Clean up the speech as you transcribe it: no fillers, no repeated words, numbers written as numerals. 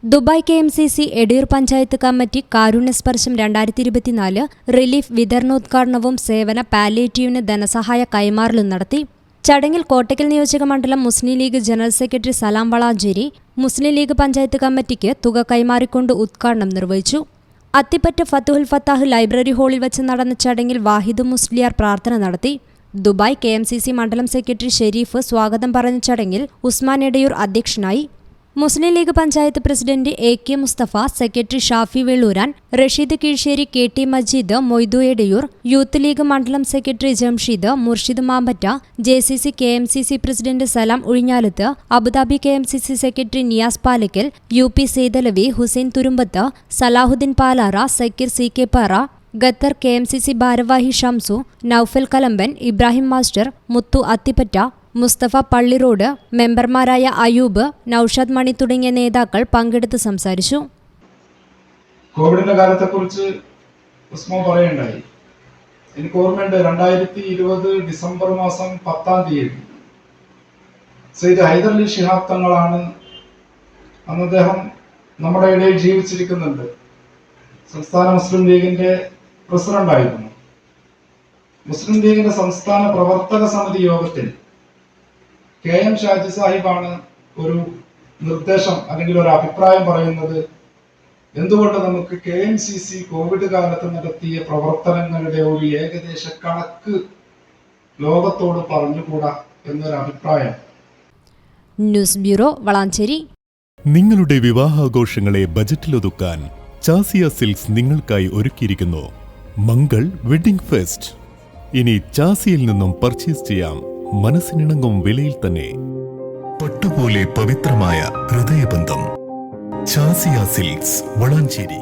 Dubai KMCC Edayur panchayat committee കാരുണ്യസ്പർശം 2024 relief വിതരണോദ്ഘാടനവും സേവന പാലിയേറ്റീവിന് ധനസഹായ കൈമാറലും നടത്തി. ചടങ്ങിൽ കോട്ടക്കൽ നിയോജക മണ്ഡലം മുസ്ലിം ലീഗ് ജനറൽ സെക്രട്ടറി സലാം വളാഞ്ചേരി മുസ്ലിം ലീഗ് പഞ്ചായത്ത് കമ്മിറ്റിക്ക് തുക കൈമാറിക്കൊണ്ട് ഉദ്ഘാടനം നിർവഹിച്ചു. അത്തിപ്പറ്റ ഫത്തുഹുൽ ഫത്താഹ് ലൈബ്രറി ഹാളിൽ വെച്ച് നടന്ന ചടങ്ങിൽ വാഹിദ് മുസ്ലിയാർ പ്രാർത്ഥന നടത്തി. ദുബായ് KMCC മണ്ഡലം സെക്രട്ടറി ഷെരീഫ് സ്വാഗതം പറഞ്ഞ ചടങ്ങിൽ ഉസ്മാൻ എടയൂർ അധ്യക്ഷനായി. Muslim League panchayat president AK Mustafa, secretary Shafi Vellooran, Rasheed Keezhissery, KT Majeed, Moidu Edayur, youth League മണ്ഡലം secretary Jamsheed, Murshid Mambatta, JCC KMCC president Salam Uzhinjalath, Abu Dhabi KMCC secretary Niyas Palakkal, UP Saidalavi, Hussain Thurumbath, Salahuddin Palara, Sakir CK Para, Qatar KMCC ഭാരവാഹി ഷംസു, നൌഫൽ കലമ്പൻ, ഇബ്രാഹിം മാസ്റ്റർ, മുത്തു അത്തിപ്പറ്റ, മുസ്തഫ പള്ളിറോഡ്, മെമ്പർമാരായ അയൂബ്, നൌഷാദ് മണി തുടങ്ങിയ നേതാക്കൾ പങ്കെടുത്ത് സംസാരിച്ചു. കോവിഡിന്റെ കാലത്തെക്കുറിച്ച് ഉസ്മാൻ പറയുണ്ടായി. എനിക്ക് ഓർമ്മയുണ്ട്, 2020 ഡിസംബർ മാസം 10-ാം തീയതി സയ്യിദ് ഹൈദരലി ശിഹാബ് തങ്ങളാണ്, അന്ന് അദ്ദേഹം നമ്മുടെ ഇടയിൽ ജീവിച്ചിരിക്കുന്നുണ്ട്, സംസ്ഥാന മുസ്ലിം ലീഗിന്റെ പ്രസിഡന്റായിരുന്നു. മുസ്ലിം ലീഗിന്റെ സംസ്ഥാന പ്രവർത്തക സമിതി യോഗത്തിൽ KM ഷാജി സാഹിബാണ് ഒരു നിർദ്ദേശം അല്ലെങ്കിൽ ഒരു അഭിപ്രായം പറയുന്നത്. എന്തുകൊണ്ട് നമുക്ക് KMCC കോവിഡ് കാലത്ത് നടത്തിയ പ്രവർത്തനങ്ങളുടെ ഒരു ഏകദേശ കണക്ക് ലോകത്തോട് പറഞ്ഞുകൂടാ എന്നൊരു അഭിപ്രായം. News bureau, Valanchery. നിങ്ങളുടെ വിവാഹാഘോഷങ്ങളെ ബജറ്റിലൊതുക്കാൻ ചാസിയ സിൽക്സ് നിങ്ങൾക്കായി ഒരുക്കിയിരിക്കുന്നു മംഗൾ വെഡിംഗ് ഫെസ്റ്റ്. ഇനി ചാസിയിൽ നിന്നും പർച്ചേസ് ചെയ്യാം മനസ്സിനിണങ്ങും വിലയിൽ തന്നെ. പട്ടുപോലെ പവിത്രമായ ഹൃദയബന്ധം. ചാസിയ സിൽക്സ്, വളാഞ്ചേരി.